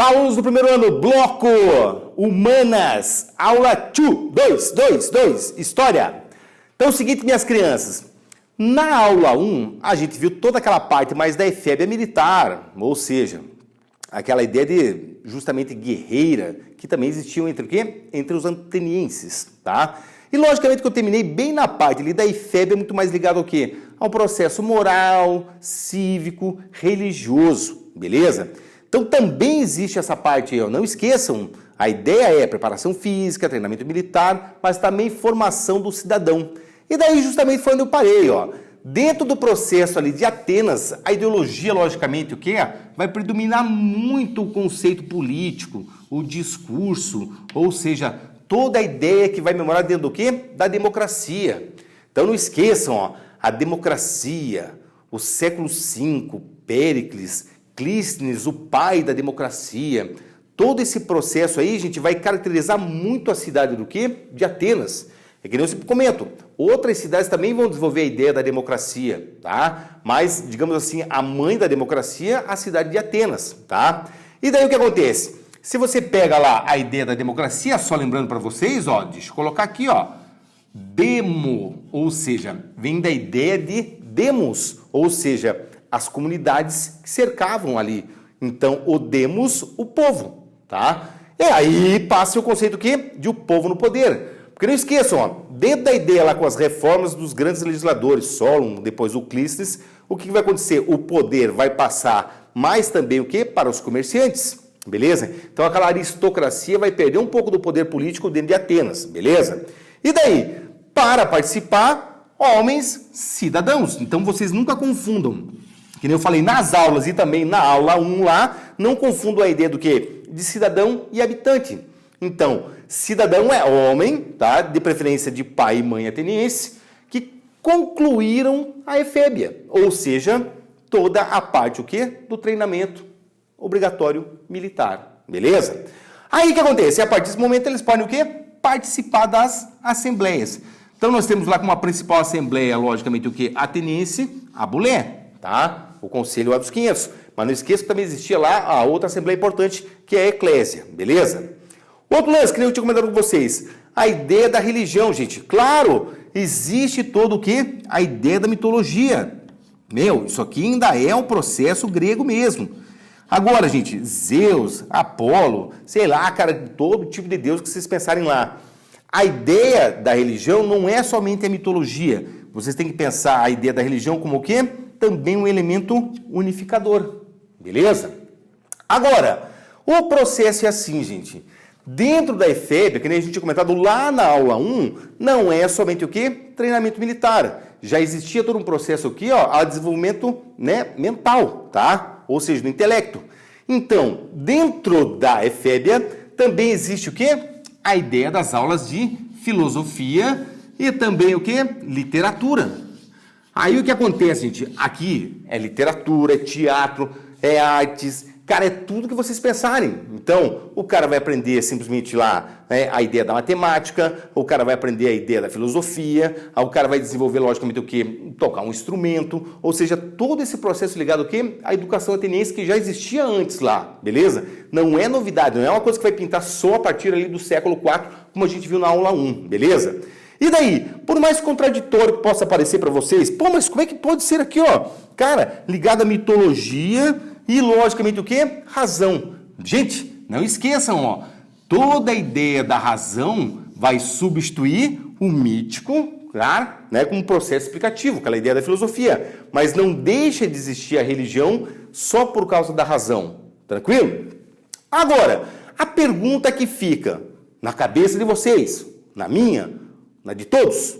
Olá, alunos do primeiro ano, bloco Humanas, aula 2, História. Então é o seguinte, minhas crianças, na aula 1, a gente viu toda aquela parte mais da efébia militar, ou seja, aquela ideia de justamente guerreira, que também existiam entre o quê? Entre os atenienses, tá? E logicamente que eu terminei bem na parte ali da efébia, muito mais ligado ao quê? Ao processo moral, cívico, religioso, beleza? Então também existe essa parte aí, ó. Não esqueçam, a ideia é preparação física, treinamento militar, mas também formação do cidadão. E daí justamente foi onde eu parei, ó. Dentro do processo ali de Atenas, a ideologia, logicamente, o quê? Vai predominar muito o conceito político, o discurso, ou seja, toda a ideia que vai memorar dentro do quê? Da democracia. Então não esqueçam, ó, a democracia, o século V, Péricles, Clístenes, o pai da democracia, todo esse processo aí, gente, vai caracterizar muito a cidade do quê? De Atenas. É que nem eu sempre comento, outras cidades também vão desenvolver a ideia da democracia, tá? Mas, digamos assim, a mãe da democracia, a cidade de Atenas, tá? E daí o que acontece? Se você pega lá a ideia da democracia, só lembrando para vocês, ó, deixa eu colocar aqui, ó, demo, ou seja, vem da ideia de demos, ou seja, as comunidades que cercavam ali. Então, o demos, o povo, tá? E aí passa o conceito o quê? De o povo no poder. Porque não esqueçam, ó, dentro da ideia lá com as reformas dos grandes legisladores, Solon, depois o Clístenes, o que vai acontecer? O poder vai passar mais também o quê? Para os comerciantes, beleza? Então, aquela aristocracia vai perder um pouco do poder político dentro de Atenas, beleza? E daí, para participar, homens cidadãos. Então, vocês nunca confundam. Que nem eu falei nas aulas e também na aula 1 lá, não confundam a ideia do quê? De cidadão e habitante. Então, cidadão é homem, tá? De preferência de pai e mãe ateniense, que concluíram a efébia, ou seja, toda a parte o quê? Do treinamento obrigatório militar, beleza? Aí o que acontece? A partir desse momento eles podem o quê? Participar das assembleias. Então nós temos lá como a principal assembleia, logicamente, o quê? Ateniense, a Bulé, tá? O Conselho lá dos 500. Mas não esqueça que também existia lá a outra assembleia importante, que é a Eclésia, beleza? Outro lance que eu tinha comentado com vocês, a ideia da religião, gente. Claro, existe todo o quê? A ideia da mitologia. Meu, isso aqui ainda é um processo grego mesmo. Agora, gente, Zeus, Apolo, sei lá, cara, todo tipo de deus que vocês pensarem lá. A ideia da religião não é somente a mitologia. Vocês têm que pensar a ideia da religião como o quê? Também um elemento unificador, beleza? Agora, o processo é assim, gente. Dentro da efébia, que nem a gente tinha comentado lá na aula 1, não é somente o quê? Treinamento militar. Já existia todo um processo aqui, ó, a desenvolvimento, né, mental, tá? Ou seja, do intelecto. Então, dentro da efébia, também existe o quê? A ideia das aulas de filosofia e também o quê? Literatura. Aí o que acontece, gente? Aqui é literatura, é teatro, é artes, cara, é tudo que vocês pensarem. Então, o cara vai aprender simplesmente lá, né, a ideia da matemática, o cara vai aprender a ideia da filosofia, o cara vai desenvolver, logicamente, o quê? Tocar um instrumento, ou seja, todo esse processo ligado ao quê? À educação ateniense que já existia antes lá, beleza? Não é novidade, não é uma coisa que vai pintar só a partir ali do século IV, como a gente viu na aula 1, beleza? E daí, por mais contraditório que possa parecer para vocês, pô, mas como é que pode ser aqui, ó? Cara, ligado à mitologia e, logicamente, o quê? Razão. Gente, não esqueçam, ó, toda a ideia da razão vai substituir o mítico, claro, né, como um processo explicativo, aquela ideia da filosofia. Mas não deixa de existir a religião só por causa da razão. Tranquilo? Agora, a pergunta que fica na cabeça de vocês, na minha, na de todos,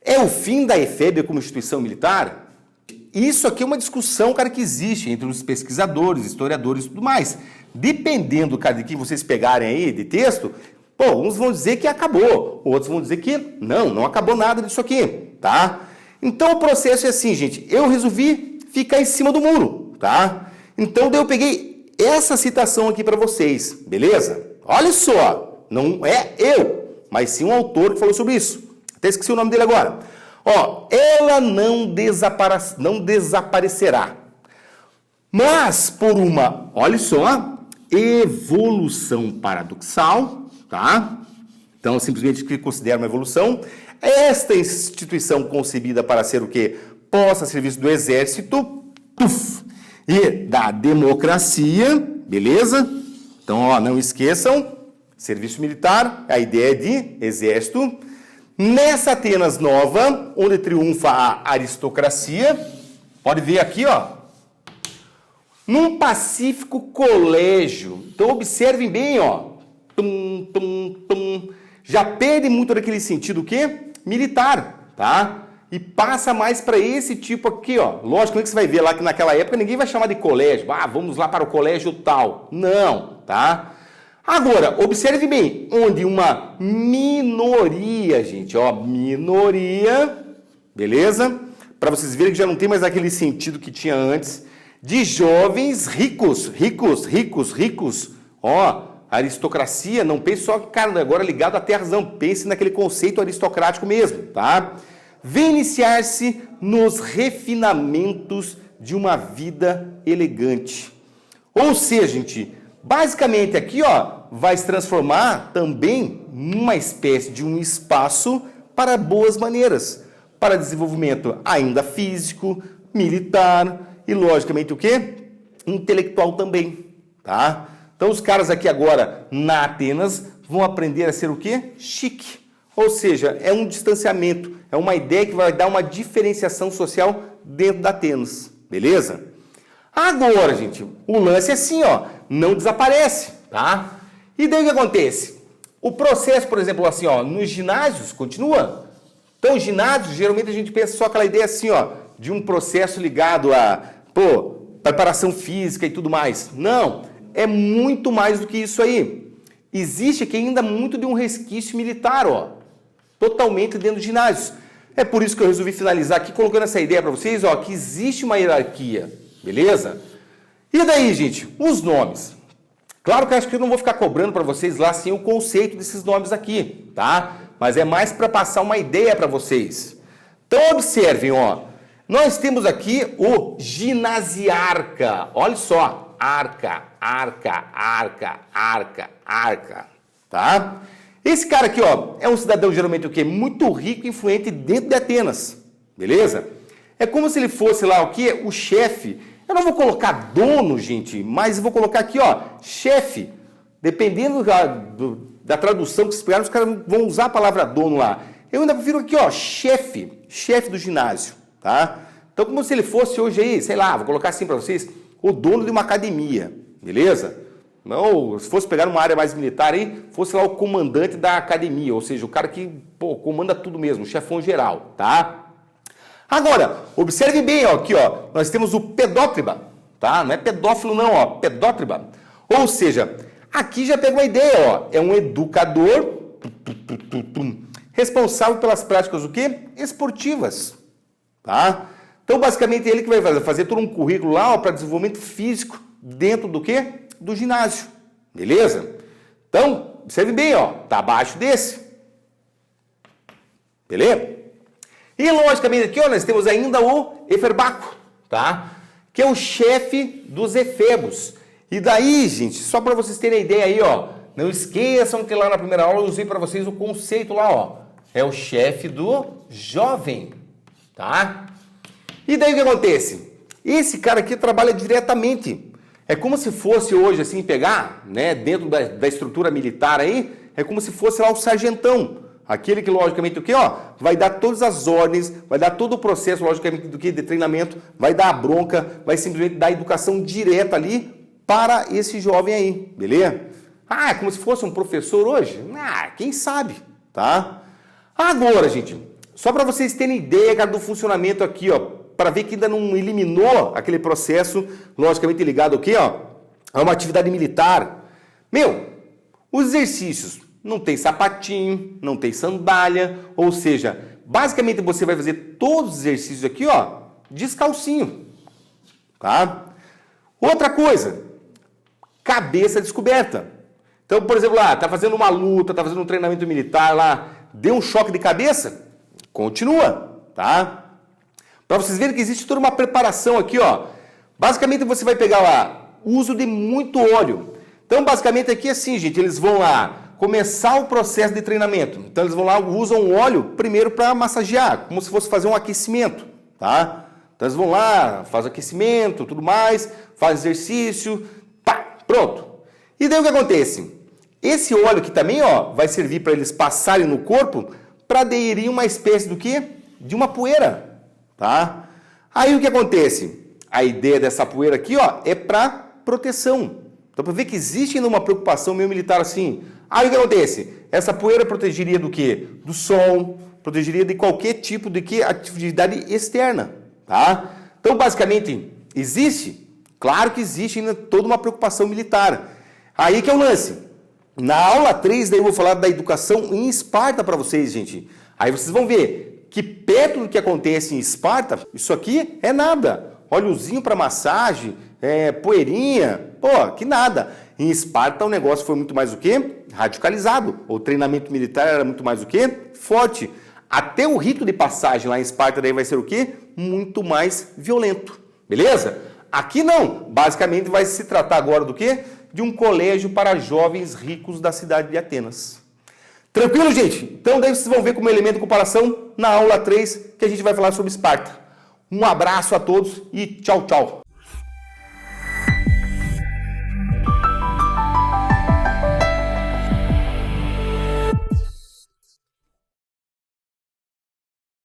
é o fim da efébia como instituição militar? Isso aqui é uma discussão, cara, que existe entre os pesquisadores, historiadores e tudo mais. Dependendo, cara, de que vocês pegarem aí de texto, pô, uns vão dizer que acabou, outros vão dizer que não acabou nada disso aqui, tá? Então o processo é assim, gente, eu resolvi ficar em cima do muro, tá? Então daí eu peguei essa citação aqui para vocês, beleza? Olha só, não é eu, mas sim um autor que falou sobre isso. Até esqueci o nome dele agora. Ó, ela não desaparecerá, mas por uma, olha só, evolução paradoxal, tá? Então, simplesmente que considera uma evolução. Esta instituição concebida para ser o quê? Posta a serviço do exército, e da democracia, beleza? Então, ó, não esqueçam, serviço militar, a ideia de exército. Nessa Atenas nova, onde triunfa a aristocracia, pode ver aqui, ó, num pacífico colégio. Então, observem bem, ó, já perde muito daquele sentido o quê? Militar, tá? E passa mais para esse tipo aqui, ó. Lógico que você vai ver lá que naquela época ninguém vai chamar de colégio. Ah, vamos lá para o colégio tal. Não, tá? Agora, observe bem, onde uma minoria, gente, ó, minoria, beleza? Para vocês verem que já não tem mais aquele sentido que tinha antes, de jovens ricos, ó, aristocracia, não pense só, cara, agora ligado à terra, não, pense naquele conceito aristocrático mesmo, tá? Vem iniciar-se nos refinamentos de uma vida elegante. Ou seja, gente, basicamente aqui, ó, vai se transformar também numa espécie de um espaço para boas maneiras, para desenvolvimento ainda físico, militar e, logicamente, o quê? Intelectual também, tá? Então, os caras aqui agora, na Atenas, vão aprender a ser o quê? Chique. Ou seja, é um distanciamento, é uma ideia que vai dar uma diferenciação social dentro da Atenas, beleza? Agora, gente, o lance é assim, ó, não desaparece, tá? E daí o que acontece? O processo, por exemplo, assim, ó, nos ginásios continua. Então, ginásios, geralmente a gente pensa só aquela ideia assim, ó, de um processo ligado a, preparação física e tudo mais. Não, é muito mais do que isso aí. Existe aqui ainda muito de um resquício militar, ó, totalmente dentro dos ginásios. É por isso que eu resolvi finalizar aqui colocando essa ideia para vocês, ó, que existe uma hierarquia, beleza? E daí, gente, os nomes. Claro que eu acho que eu não vou ficar cobrando para vocês lá assim o conceito desses nomes aqui, tá? Mas é mais para passar uma ideia para vocês. Então observem, ó, nós temos aqui o ginasiarca. Olha só, arca, tá? Esse cara aqui, ó, é um cidadão geralmente o quê? Muito rico e influente dentro de Atenas, beleza? É como se ele fosse lá o quê? O chefe. Eu não vou colocar dono, gente, mas eu vou colocar aqui, ó, chefe. Dependendo da tradução que vocês pegaram, os caras vão usar a palavra dono lá. Eu ainda prefiro aqui, ó, chefe do ginásio, tá? Então, como se ele fosse hoje aí, sei lá, vou colocar assim para vocês, o dono de uma academia, beleza? Não, se fosse pegar uma área mais militar aí, fosse lá o comandante da academia, ou seja, o cara que, comanda tudo mesmo, o chefão geral, tá? Agora, observe bem, ó, aqui, ó, nós temos o pedótriba, tá? Não é pedófilo não, ó, pedótriba. Ou seja, aqui já pega uma ideia, ó, é um educador responsável pelas práticas o quê? Esportivas, tá? Então, basicamente, ele que vai fazer todo um currículo lá para desenvolvimento físico dentro do quê? Do ginásio, beleza? Então, observe bem, ó, tá abaixo desse, beleza? E, logicamente, aqui, ó, nós temos ainda o Eferbaco, tá? Que é o chefe dos efebos. E daí, gente, só para vocês terem ideia aí, ó, não esqueçam que lá na primeira aula eu usei para vocês o conceito lá, ó, é o chefe do jovem, tá? E daí o que acontece? Esse cara aqui trabalha diretamente. É como se fosse hoje, assim, pegar, né, dentro da estrutura militar aí, é como se fosse lá o sargentão. Aquele que, logicamente, o quê, ó, vai dar todas as ordens, vai dar todo o processo, logicamente, do que de treinamento, vai dar a bronca, vai simplesmente dar a educação direta ali para esse jovem aí, beleza? Ah, é como se fosse um professor hoje? Ah, quem sabe, tá? Agora, gente, só para vocês terem ideia, cara, do funcionamento aqui, ó, para ver que ainda não eliminou aquele processo, logicamente ligado ao quê, ó, a uma atividade militar. Meu, os exercícios, não tem sapatinho, não tem sandália, ou seja, basicamente você vai fazer todos os exercícios aqui, ó, descalcinho, tá? Outra coisa, cabeça descoberta. Então, por exemplo, lá, tá fazendo uma luta, tá fazendo um treinamento militar lá, deu um choque de cabeça, continua, tá? Para vocês verem que existe toda uma preparação aqui, ó. Basicamente você vai pegar lá, uso de muito óleo. Então, basicamente aqui é assim, gente, eles vão lá começar o processo de treinamento. Então, eles vão lá, usam o óleo primeiro para massagear, como se fosse fazer um aquecimento, tá? Então, eles vão lá, faz aquecimento, tudo mais, faz exercício, pá, pronto. E daí o que acontece? Esse óleo aqui também, ó, vai servir para eles passarem no corpo para aderir uma espécie do quê? De uma poeira, tá? Aí o que acontece? A ideia dessa poeira aqui, ó, é para proteção. Então, para ver que existe ainda uma preocupação meio militar assim. Aí o que acontece? Essa poeira protegeria do quê? Do sol, protegeria de qualquer tipo de atividade externa, tá? Então, basicamente, existe? Claro que existe ainda toda uma preocupação militar. Aí que é o lance. Na aula 3, daí eu vou falar da educação em Esparta para vocês, gente. Aí vocês vão ver que perto do que acontece em Esparta, isso aqui é nada. Óleozinho para massagem, poeirinha, pô, que nada. Em Esparta o negócio foi muito mais o quê? Radicalizado. O treinamento militar era muito mais o quê? Forte. Até o rito de passagem lá em Esparta daí vai ser o quê? Muito mais violento. Beleza? Aqui não. Basicamente vai se tratar agora do quê? De um colégio para jovens ricos da cidade de Atenas. Tranquilo, gente? Então daí vocês vão ver como elemento de comparação na aula 3 que a gente vai falar sobre Esparta. Um abraço a todos e tchau, tchau.